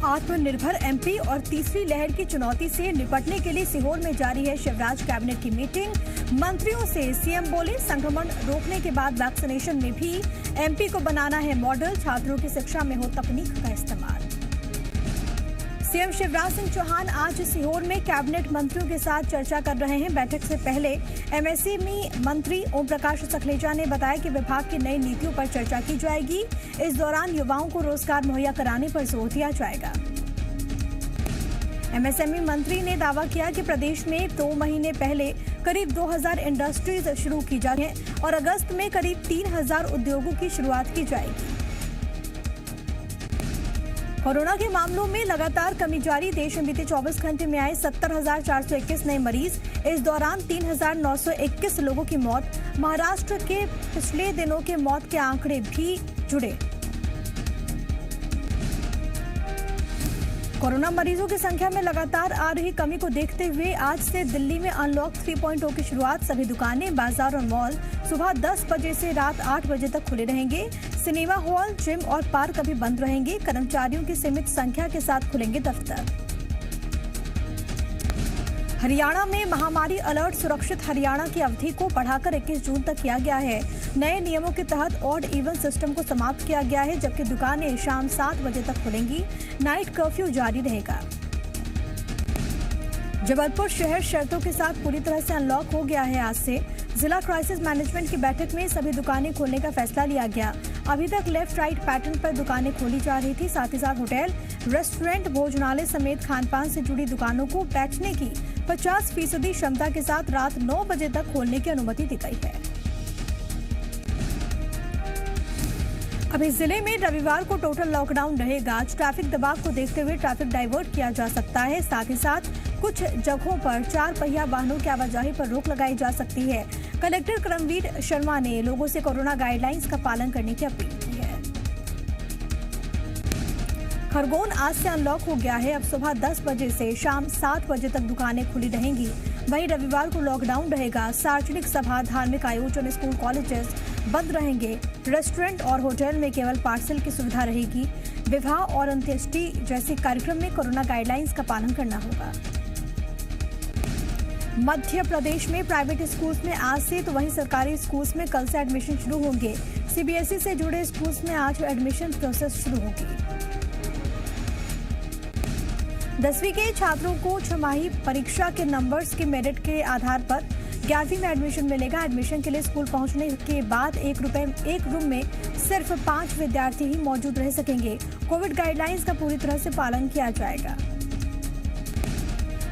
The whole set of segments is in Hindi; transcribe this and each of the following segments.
आत्मनिर्भर एमपी और तीसरी लहर की चुनौती से निपटने के लिए सीहोर में जारी है शिवराज कैबिनेट की मीटिंग। मंत्रियों से सीएम बोले, संक्रमण रोकने के बाद वैक्सीनेशन में भी एमपी को बनाना है मॉडल, छात्रों की शिक्षा में हो तकनीक का इस्तेमाल। सीएम शिवराज सिंह चौहान आज सीहोर में कैबिनेट मंत्रियों के साथ चर्चा कर रहे हैं। बैठक से पहले एमएसएमई मंत्री ओम प्रकाश सखलेचा ने बताया कि विभाग की नई नीतियों पर चर्चा की जाएगी। इस दौरान युवाओं को रोजगार मुहैया कराने पर जोर दिया जाएगा। एमएसएमई मंत्री ने दावा किया कि प्रदेश में 2 महीने पहले करीब 2000 इंडस्ट्रीज शुरू की जाएंगी और अगस्त में करीब 3000 उद्योगों की शुरुआत की जाएगी। कोरोना के मामलों में लगातार कमी जारी। देश में बीते 24 घंटे में आए 70,421 नए मरीज। इस दौरान 3,921 लोगों की मौत। महाराष्ट्र के पिछले दिनों के मौत के आंकड़े भी जुड़े। कोरोना मरीजों की संख्या में लगातार आ रही कमी को देखते हुए आज से दिल्ली में अनलॉक 3.0 की शुरुआत। सभी दुकानें, बाजार और मॉल सुबह 10 बजे से रात 8 बजे तक खुले रहेंगे। सिनेमा हॉल, जिम और पार्क अभी बंद रहेंगे। कर्मचारियों की सीमित संख्या के साथ खुलेंगे दफ्तर। हरियाणा में महामारी अलर्ट। सुरक्षित हरियाणा की अवधि को बढ़ाकर 21 जून तक किया गया है। नए नियमों के तहत ऑड इवन सिस्टम को समाप्त किया गया है, जबकि दुकानें शाम 7 बजे तक खुलेंगी। नाइट कर्फ्यू जारी रहेगा। जबलपुर शहर शर्तों के साथ पूरी तरह से अनलॉक हो गया है। आज से जिला क्राइसिस मैनेजमेंट की बैठक में सभी दुकानें खोलने का फैसला लिया गया। अभी तक लेफ्ट राइट पैटर्न पर दुकानें खोली जा रही थी। साथ ही साथ होटल, रेस्टोरेंट, भोजनालय समेत खानपान से जुड़ी दुकानों को बेचने की 50% क्षमता के साथ रात 9 बजे तक खोलने की अनुमति दी गई है। अभी जिले में रविवार को टोटल लॉकडाउन रहेगा। आज ट्रैफिक दबाव को देखते हुए ट्रैफिक डाइवर्ट किया जा सकता है। साथ ही साथ कुछ जगहों पर 4 पहिया वाहनों की आवाजाही पर रोक लगाई जा सकती है। कलेक्टर करमवीर शर्मा ने लोगों से कोरोना गाइडलाइंस का पालन करने की अपील की है। खरगोन आज से अनलॉक हो गया है। अब सुबह 10 बजे से शाम 7 बजे तक दुकानें खुली रहेंगी। वहीं रविवार को लॉकडाउन रहेगा। सार्वजनिक सभा, धार्मिक आयोजन, स्कूल, कॉलेजेस बंद रहेंगे। रेस्टोरेंट और होटल में केवल पार्सल की सुविधा रहेगी। विवाह और अंत्येष्टि जैसे कार्यक्रम में कोरोना गाइडलाइंस का पालन करना होगा। मध्य प्रदेश में प्राइवेट स्कूल्स में आज से तो वहीं सरकारी स्कूल्स में कल से एडमिशन शुरू होंगे। सीबीएसई से जुड़े स्कूल्स में आज एडमिशन प्रोसेस शुरू होगी। 10वीं के छात्रों को छमाही परीक्षा के नंबर्स के मेरिट के आधार पर 11वीं में एडमिशन मिलेगा। एडमिशन के लिए स्कूल पहुंचने के बाद एक रूम में सिर्फ 5 विद्यार्थी ही मौजूद रह सकेंगे। कोविड गाइडलाइंस का पूरी तरह से पालन किया जाएगा।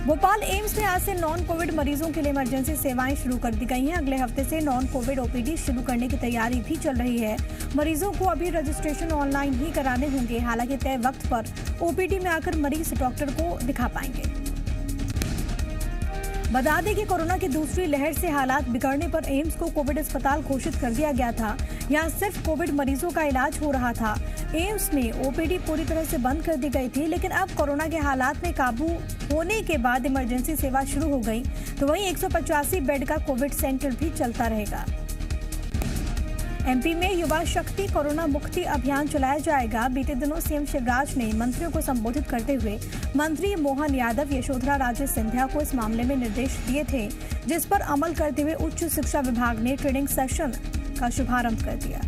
भोपाल एम्स में आज से नॉन कोविड मरीजों के लिए इमरजेंसी सेवाएं शुरू कर दी गई हैं। अगले हफ्ते से नॉन कोविड ओपीडी शुरू करने की तैयारी भी चल रही है। मरीजों को अभी रजिस्ट्रेशन ऑनलाइन ही कराने होंगे। हालांकि तय वक्त पर ओपीडी में आकर मरीज डॉक्टर को दिखा पाएंगे। बता दें कि कोरोना की दूसरी लहर से हालात बिगड़ने पर एम्स को कोविड अस्पताल घोषित कर दिया गया था। यहां सिर्फ कोविड मरीजों का इलाज हो रहा था। एम्स में ओपीडी पूरी तरह से बंद कर दी गई थी, लेकिन अब कोरोना के हालात में काबू होने के बाद इमरजेंसी सेवा शुरू हो गई। तो वहीं 185 बेड का कोविड सेंटर भी चलता रहेगा। एमपी में युवा शक्ति कोरोना मुक्ति अभियान चलाया जाएगा। बीते दिनों सीएम शिवराज ने मंत्रियों को संबोधित करते हुए मंत्री मोहन यादव, यशोधरा राजे सिंधिया को इस मामले में निर्देश दिए थे, जिस पर अमल करते हुए उच्च शिक्षा विभाग ने ट्रेनिंग सेशन का शुभारंभ कर दिया।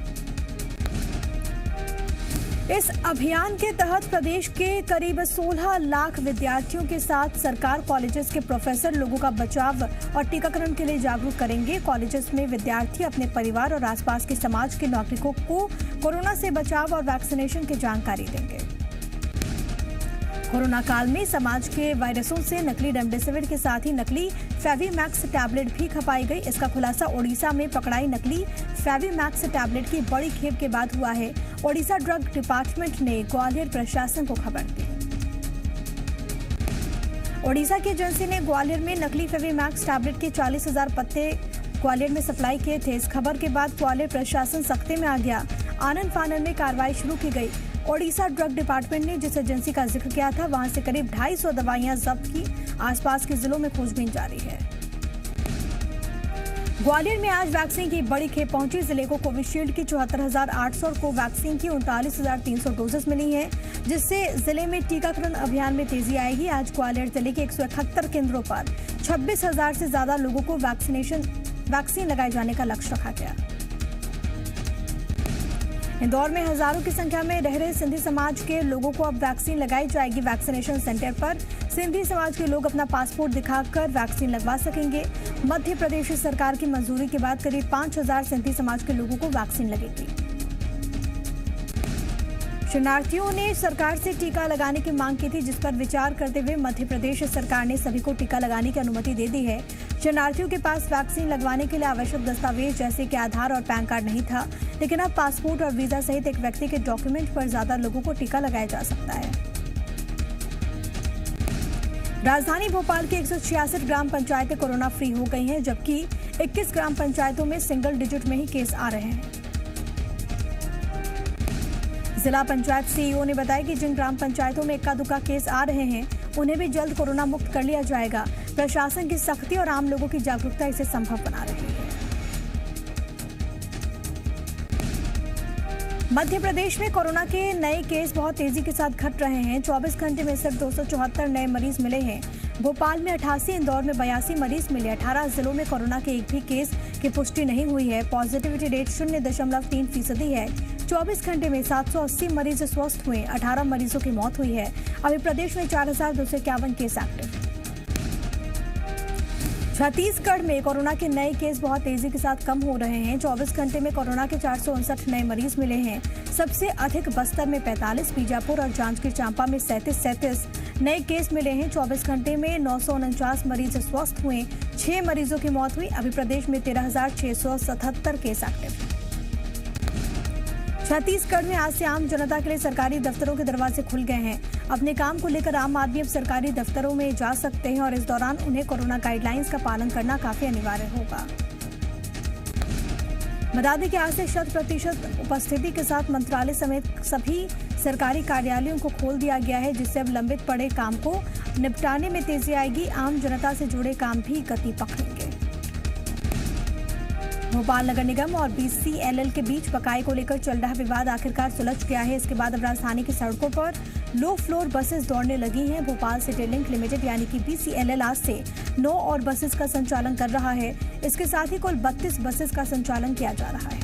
इस अभियान के तहत प्रदेश के करीब 16 लाख विद्यार्थियों के साथ सरकार कॉलेजेस के प्रोफेसर लोगों का बचाव और टीकाकरण के लिए जागरूक करेंगे। कॉलेजेस में विद्यार्थी अपने परिवार और आसपास के समाज के नागरिकों को कोरोना से बचाव और वैक्सीनेशन की जानकारी देंगे। कोरोना काल में समाज के वायरसों से नकली रेमडेसिविर के साथ ही नकली फेविमैक्स टैबलेट भी खपाई गई। इसका खुलासा ओडिशा में पकड़ाई नकली फेविमैक्स टैबलेट की बड़ी खेप के बाद हुआ है। ओडिशा ड्रग डिपार्टमेंट ने ग्वालियर प्रशासन को खबर दी। ओडिशा की एजेंसी ने ग्वालियर में नकली फेविमैक्स टैबलेट के 40,000 पत्ते ग्वालियर में सप्लाई किए थे। इस खबर के बाद ग्वालियर प्रशासन सख्ते में आ गया। आनन फानन में कार्रवाई शुरू की गई। ओडिशा ड्रग डिपार्टमेंट ने जिस एजेंसी का जिक्र किया था, वहां से करीब 250 दवाइयां जब्त की। आसपास के जिलों में खोजबीन जारी है। ग्वालियर में आज वैक्सीन की बड़ी खेप पहुंची। जिले को कोविशील्ड की 74,800 और कोवैक्सीन की 39,300 डोजेस मिली हैं, जिससे जिले में टीकाकरण अभियान में तेजी आएगी। आज ग्वालियर जिले के 171 केंद्रों पर 26,000 से ज्यादा लोगों को वैक्सीन लगाए जाने का लक्ष्य रखा गया। इंदौर में हजारों की संख्या में रह रहे सिंधी समाज के लोगों को अब वैक्सीन लगाई जाएगी। वैक्सीनेशन सेंटर पर सिंधी समाज के लोग अपना पासपोर्ट दिखाकर वैक्सीन लगवा सकेंगे। मध्य प्रदेश सरकार की मंजूरी के बाद करीब 5,000 सिंधी समाज के लोगों को वैक्सीन लगेगी। शरणार्थियों ने सरकार से टीका लगाने की मांग की थी, जिस पर विचार करते हुए मध्य प्रदेश सरकार ने सभी को टीका लगाने की अनुमति दे दी है। शरणार्थियों के पास वैक्सीन लगवाने के लिए आवश्यक दस्तावेज जैसे कि आधार और पैन कार्ड नहीं था, लेकिन अब पासपोर्ट और वीजा सहित एक व्यक्ति के डॉक्यूमेंट पर ज्यादा लोगों को टीका लगाया जा सकता है। राजधानी भोपाल की 166 ग्राम पंचायतें कोरोना फ्री हो गई हैं, जबकि 21 ग्राम पंचायतों में सिंगल डिजिट में ही केस आ रहे हैं। जिला पंचायत सीईओ ने बताया कि जिन ग्राम पंचायतों में इक्का दुक्का केस आ रहे हैं, उन्हें भी जल्द कोरोना मुक्त कर लिया जाएगा। प्रशासन की सख्ती और आम लोगों की जागरूकता इसे संभव बना रही है। मध्य प्रदेश में कोरोना के नए केस बहुत तेजी के साथ घट रहे हैं। 24 घंटे में सिर्फ 274 नए मरीज मिले हैं। भोपाल में 88, इंदौर में 82 मरीज मिले। 18 जिलों में कोरोना के एक भी केस की पुष्टि नहीं हुई है। पॉजिटिविटी रेट 0.3% है। 24 घंटे में 780 मरीज स्वस्थ हुए। 18 मरीजों की मौत हुई है। अभी प्रदेश में 4,251 केस एक्टिव। छत्तीसगढ़ में कोरोना के नए केस बहुत तेजी के साथ कम हो रहे हैं। 24 घंटे में कोरोना के 459 नए मरीज मिले हैं। सबसे अधिक बस्तर में 45, बीजापुर और जांजगीर चांपा में 37 नए केस मिले हैं। 24 घंटे में 949 मरीज स्वस्थ हुए। 6 मरीजों की मौत हुई। अभी प्रदेश में 13,677 केस एक्टिव। छत्तीसगढ़ में आज से आम जनता के लिए सरकारी दफ्तरों के दरवाजे खुल गए हैं। अपने काम को लेकर आम आदमी अब सरकारी दफ्तरों में जा सकते हैं और इस दौरान उन्हें कोरोना गाइडलाइंस का पालन करना काफी अनिवार्य होगा। बता दें कि आज से 100% उपस्थिति के साथ मंत्रालय समेत सभी सरकारी कार्यालयों को खोल दिया गया है, जिससे अब लंबित पड़े काम को निपटाने में तेजी आएगी। आम जनता से जुड़े काम भी गति पकड़ेंगे। भोपाल नगर निगम और BCLL के बीच बकाये को लेकर चल रहा विवाद आखिरकार सुलझ गया है। इसके बाद अब राजधानी की सड़कों पर लो फ्लोर बसेस दौड़ने लगी हैं। भोपाल सिटी लिंक लिमिटेड यानी कि BCLL आज से 9 और बसेस का संचालन कर रहा है। इसके साथ ही कुल 32 बसेस का संचालन किया जा रहा है।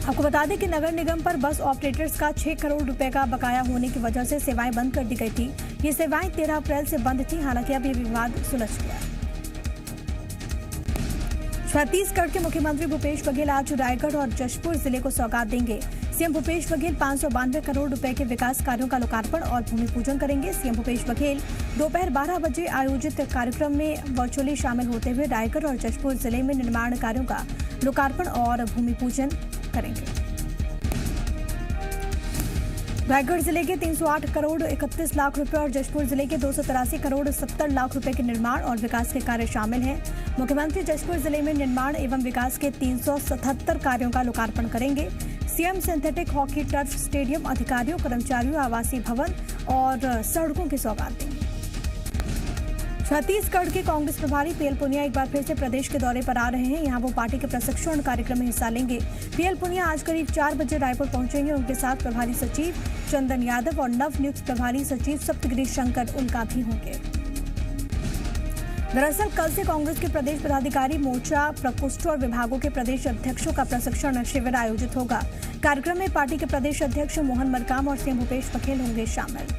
आपको बता दें कि नगर निगम पर बस ऑपरेटर्स का 6 करोड़ रुपए का बकाया होने की वजह से सेवाएं बंद कर दी गई थी। ये सेवाएं 13 अप्रैल से बंद थी। हालांकि अब ये विवाद सुलझ गया। छत्तीसगढ़ के मुख्यमंत्री भूपेश बघेल आज रायगढ़ और जशपुर जिले को सौगात देंगे। सीएम भूपेश बघेल 592 करोड़ रुपए के विकास कार्यों का लोकार्पण और भूमि पूजन करेंगे। सीएम भूपेश बघेल दोपहर 12 बजे आयोजित कार्यक्रम में वर्चुअली शामिल होते हुए रायगढ़ और जशपुर जिले में निर्माण कार्यों का लोकार्पण और भूमि पूजन करेंगे। रायगढ़ जिले के 308 करोड़ 31 लाख रुपए और जशपुर जिले के 283 करोड़ 70 लाख रुपए के निर्माण और विकास के कार्य शामिल हैं। मुख्यमंत्री जशपुर जिले में निर्माण एवं विकास के 377 कार्यों का लोकार्पण करेंगे। CM synthetic hockey turf stadium अधिकारियों, कर्मचारियों, आवासीय भवन और सड़कों की सौगात देंगे। छत्तीसगढ़ के कांग्रेस प्रभारी पीएल पुनिया एक बार फिर से प्रदेश के दौरे पर आ रहे हैं। यहां वो पार्टी के प्रशिक्षण कार्यक्रम में हिस्सा लेंगे। पीएल पुनिया आज करीब 4 बजे रायपुर पहुंचेंगे। उनके साथ प्रभारी सचिव चंदन यादव और नवनियुक्त प्रभारी सचिव सप्तगिरी शंकर उल्का भी होंगे। दरअसल कल से कांग्रेस के प्रदेश पदाधिकारी मोर्चा प्रकोष्ठों और विभागों के प्रदेश अध्यक्षों का प्रशिक्षण शिविर आयोजित होगा। कार्यक्रम में पार्टी के प्रदेश अध्यक्ष मोहन मरकाम और सीएम भूपेश बघेल होंगे शामिल।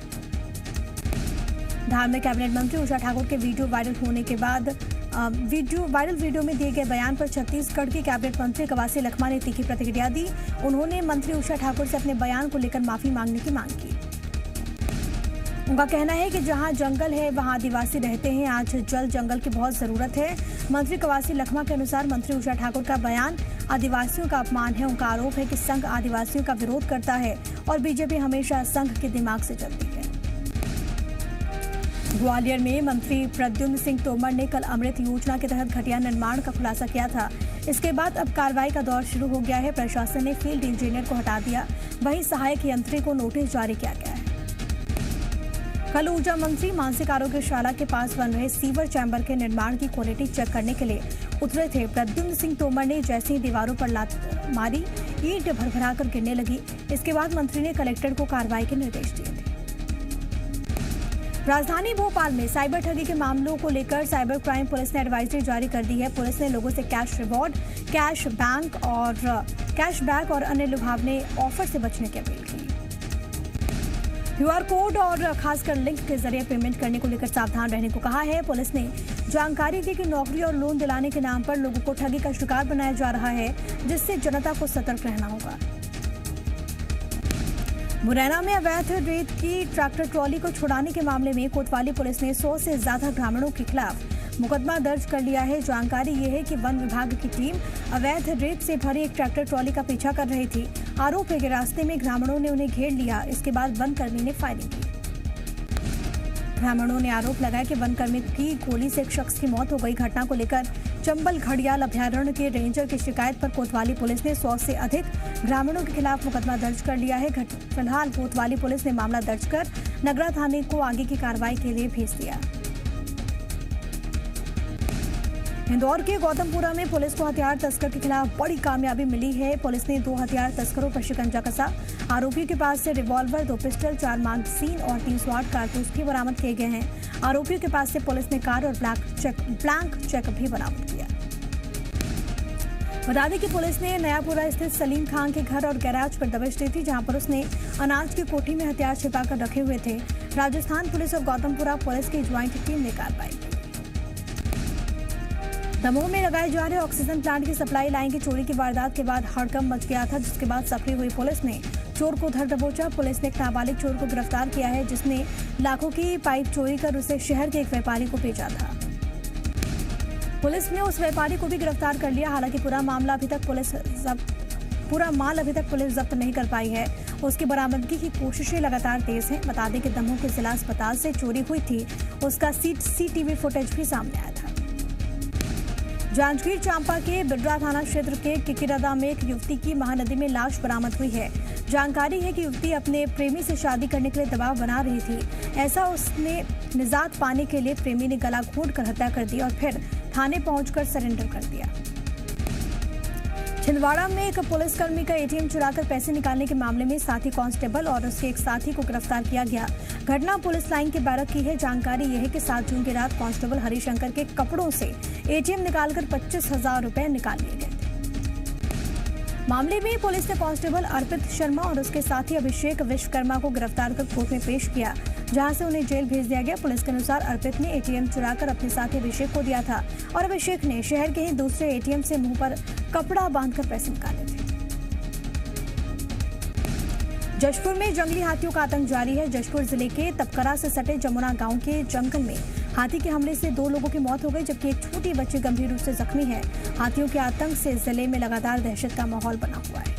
धार में कैबिनेट मंत्री उषा ठाकुर के वीडियो वायरल होने के बाद वायरल वीडियो में दिए गए बयान पर छत्तीसगढ़ के कैबिनेट मंत्री कवासी लखमा ने तीखी प्रतिक्रिया दी। उन्होंने मंत्री उषा ठाकुर से अपने बयान को लेकर माफी मांगने की मांग की। उनका कहना है कि जहां जंगल है वहां आदिवासी रहते हैं। आज जल जंगल की बहुत जरूरत है। मंत्री कवासी लखमा के अनुसार मंत्री उषा ठाकुर का बयान आदिवासियों का अपमान है। उनका आरोप है कि संघ आदिवासियों का विरोध करता है और बीजेपी हमेशा संघ के दिमाग से चलती है। ग्वालियर में मंत्री प्रद्युम्न सिंह तोमर ने कल अमृत योजना के तहत घटिया निर्माण का खुलासा किया था। इसके बाद अब कार्रवाई का दौर शुरू हो गया है। प्रशासन ने फील्ड इंजीनियर को हटा दिया, वहीं सहायक यंत्री को नोटिस जारी किया गया है। कल ऊर्जा मंत्री मानसिक आरोग्यशाला के पास बन रहे सीवर चैम्बर के निर्माण की क्वालिटी चेक करने के लिए उतरे थे। प्रद्युम्न सिंह तोमर ने जैसे ही दीवारों पर लात मारी, ईंट भरभरा कर गिरने लगी। इसके बाद मंत्री ने कलेक्टर को कार्रवाई के निर्देश दिए थे। राजधानी भोपाल में साइबर ठगी के मामलों को लेकर साइबर क्राइम पुलिस ने एडवाइजरी जारी कर दी है। पुलिस ने लोगों से कैश रिवॉर्ड, कैशबैक और अन्य लुभावने ऑफर से बचने की अपील की। क्यूआर कोड और खासकर लिंक के जरिए पेमेंट करने को लेकर सावधान रहने को कहा है। पुलिस ने जानकारी दी कि नौकरी और लोन दिलाने के नाम पर लोगों को ठगी का शिकार बनाया जा रहा है, जिससे जनता को सतर्क रहना होगा। मुरैना में अवैध रेत की ट्रैक्टर ट्रॉली को छुड़ाने के मामले में कोतवाली पुलिस ने 100 से ज्यादा ग्रामीणों के खिलाफ मुकदमा दर्ज कर लिया है। जानकारी ये है कि वन विभाग की टीम अवैध रेत से भरी एक ट्रैक्टर ट्रॉली का पीछा कर रही थी। आरोप है कि रास्ते में ग्रामीणों ने उन्हें घेर लिया। इसके बाद वनकर्मी ने फायरिंग की। ग्रामीणों ने आरोप लगाया कि वनकर्मी की गोली से एक शख्स की मौत हो गई। घटना को लेकर चंबल घड़ियाल अभयारण्य के रेंजर की शिकायत पर कोतवाली पुलिस ने 100 से अधिक ग्रामीणों के खिलाफ मुकदमा दर्ज कर लिया है। फिलहाल कोतवाली पुलिस ने मामला दर्ज कर नगरा थाने को आगे की कार्रवाई के लिए भेज दिया। इंदौर के गौतमपुरा में पुलिस को हथियार तस्कर के खिलाफ बड़ी कामयाबी मिली है। पुलिस ने 2 हथियार तस्करों पर शिकंजा कसा। आरोपियों के पास से रिवॉल्वर, 2 पिस्टल, 4 मैगजीन और 308 कारतूस भी बरामद किए गए हैं। आरोपियों के पास से पुलिस ने कार और ब्लैंक चेक भी बरामद किया। बता दें कि पुलिस ने नयापुरा स्थित सलीम खान के घर और गैराज पर दबिश दी थी, जहां पर उसने अनाज की कोठी में हथियार छिपाकर रखे हुए थे। राजस्थान पुलिस और गौतमपुरा पुलिस की ज्वाइंट टीम ने कार्रवाई की। दमोह में लगाए जा रहे ऑक्सीजन प्लांट की सप्लाई लाइन की चोरी की वारदात के बाद हड़कंप मच गया था, जिसके बाद सक्रिय हुई पुलिस ने चोर को धर दबोचा। पुलिस ने एक नाबालिग चोर को गिरफ्तार किया है, जिसने लाखों की पाइप चोरी कर उसे शहर के एक व्यापारी को बेचा था। पुलिस ने उस व्यापारी को भी गिरफ्तार कर लिया। हालांकि पूरा माल अभी तक पुलिस जब्त नहीं कर पाई है। उसकी बरामदगी की कोशिशें लगातार तेज हैं। बता दें कि दमोह के जिला अस्पताल से चोरी हुई थी, उसका सीसीटीवी फुटेज भी सामने आया था। जांजगीर चांपा के बिड्रा थाना क्षेत्र के किकिरादा में एक युवती की महानदी में लाश बरामद हुई है। जानकारी है कि युवती अपने प्रेमी से शादी करने के लिए दबाव बना रही थी। ऐसा उसने निजात पाने के लिए प्रेमी ने गला घोंटकर हत्या कर दी और फिर थाने पहुंचकर सरेंडर कर दिया। छिंदवाड़ा में एक पुलिसकर्मी का एटीएम चुराकर पैसे निकालने के मामले में साथी कांस्टेबल और उसके एक साथी को गिरफ्तार किया गया। घटना पुलिस लाइन के बैरक की है। जानकारी यह है कि 7 जून की रात कांस्टेबल हरिशंकर के कपड़ों से एटीएम निकालकर 25,000 रुपए निकाल लिए गए। मामले में पुलिस ने कांस्टेबल अर्पित शर्मा और उसके साथी अभिषेक विश्वकर्मा को गिरफ्तार कर कोर्ट में पेश किया, जहां से उन्हें जेल भेज दिया गया। पुलिस के अनुसार अर्पित ने एटीएम चुराकर अपने साथी अभिषेक को दिया था और अभिषेक ने शहर के ही दूसरे एटीएम से मुंह पर कपड़ा बांधकर पैसे निकाले थे। जशपुर में जंगली हाथियों का आतंक जारी है। जशपुर जिले के तपकरा से सटे जमुना गांव के जंगल में हाथी के हमले से 2 लोगों की मौत हो गई, जबकि एक छोटी बच्ची गंभीर रूप से जख्मी है। हाथियों के आतंक से जिले में लगातार दहशत का माहौल बना हुआ है।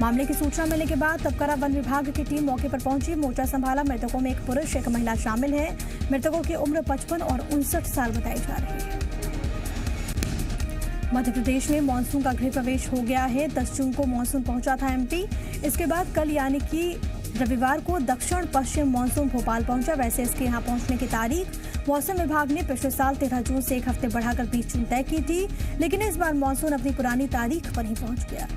मामले की सूचना मिलने के बाद तपकरा वन विभाग की टीम मौके पर पहुंची, मोर्चा संभाला। मृतकों में एक पुरुष, एक महिला शामिल है। मृतकों की उम्र 55 और 59 साल बताई जा रही है। मध्य प्रदेश में मानसून का गृह प्रवेश हो गया है। 10 जून को मानसून पहुंचा था एमपी। इसके बाद कल यानी कि रविवार को दक्षिण पश्चिम मानसून भोपाल पहुंचा। वैसे इसके यहां पहुंचने की तारीख मौसम विभाग ने पिछले साल 13 जून से 1 हफ्ते बढ़ाकर 20 जून तय की थी, लेकिन इस बार मानसून अपनी पुरानी तारीख पर ही पहुंच गया।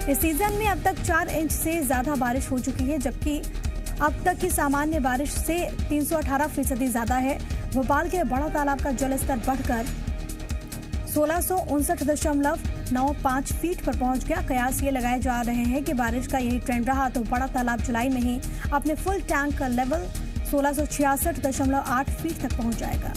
इस सीजन में अब तक 4 इंच से ज्यादा बारिश हो चुकी है, जबकि अब तक की सामान्य बारिश से 318% ज्यादा है। भोपाल के बड़ा तालाब का जल स्तर बढ़कर 1659.95 फीट पर पहुंच गया। कयास ये लगाए जा रहे हैं कि बारिश का यही ट्रेंड रहा तो बड़ा तालाब जुलाई में ही अपने फुल टैंक का लेवल 1666.8 फीट तक पहुंच जाएगा।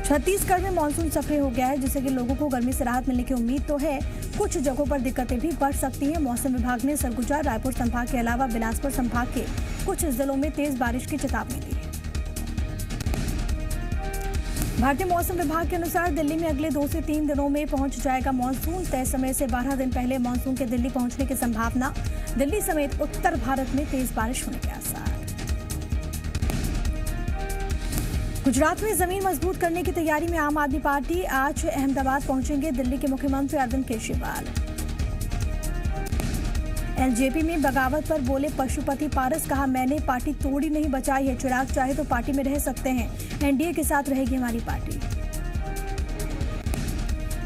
छत्तीसगढ़ में मानसून सक्रिय हो गया है, जिससे कि लोगों को गर्मी से राहत मिलने की उम्मीद तो है। कुछ जगहों पर दिक्कतें भी बढ़ सकती हैं। मौसम विभाग ने सरगुजा, रायपुर संभाग के अलावा बिलासपुर संभाग के कुछ जिलों में तेज बारिश की चेतावनी दी है। भारतीय मौसम विभाग के अनुसार दिल्ली में अगले 2 से 3 दिनों में पहुंच जाएगा मानसून। तय समय से 12 दिन पहले मानसून के दिल्ली पहुंचने की संभावना। दिल्ली समेत उत्तर भारत में तेज बारिश होने के आसार। गुजरात में जमीन मजबूत करने की तैयारी में आम आदमी पार्टी आज अहमदाबाद पहुंचेंगे दिल्ली के मुख्यमंत्री अरविंद केजरीवाल। एलजेपी में बगावत पर बोले पशुपति पारस, कहा मैंने पार्टी तोड़ी नहीं बचाई है। चिराग चाहे तो पार्टी में रह सकते हैं, एनडीए के साथ रहेगी हमारी पार्टी।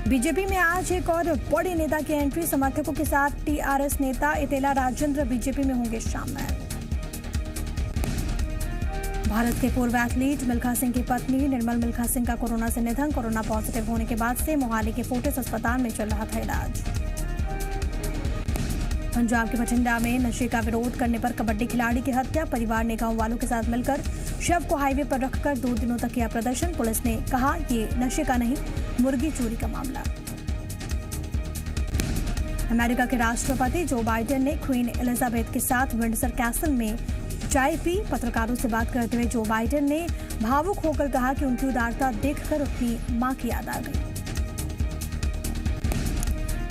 बीजेपी में आज एक और बड़े नेता की एंट्री, समर्थकों के साथ टीआरएस नेता इटेला राजेंद्र बीजेपी में होंगे शामिल। भारत के पूर्व एथलीट मिल्खा सिंह की पत्नी निर्मल मिल्खा सिंह का कोरोना से निधन। कोरोना पॉजिटिव होने के बाद से मोहाली के फोर्टिस अस्पताल में चल रहा था इलाज। पंजाब के बठिंडा में नशे का विरोध करने पर कबड्डी खिलाड़ी की हत्या। परिवार ने गांव वालों के साथ मिलकर शव को हाईवे पर रखकर 2 दिनों तक किया प्रदर्शन। पुलिस ने कहा ये नशे का नहीं, मुर्गी चोरी का मामला। अमेरिका के राष्ट्रपति जो बाइडेन ने क्वीन एलिजाबेथ के साथ विंडसर कैसल में चाय पी। पत्रकारों से बात करते हुए जो बाइडेन ने भावुक होकर कहा कि उनकी उदारता देखकर अपनी मां की याद आ गई।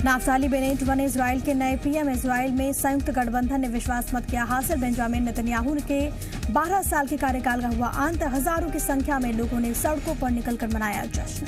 नाफ्ताली बेनेट बने इजराइल के नए पीएम। इजराइल में संयुक्त गठबंधन ने विश्वास मत किया हासिल। बेंजामिन नेतन्याहू के 12 साल के कार्यकाल का हुआ अंत। हजारों की संख्या में लोगों ने सड़कों पर निकलकर मनाया जश्न।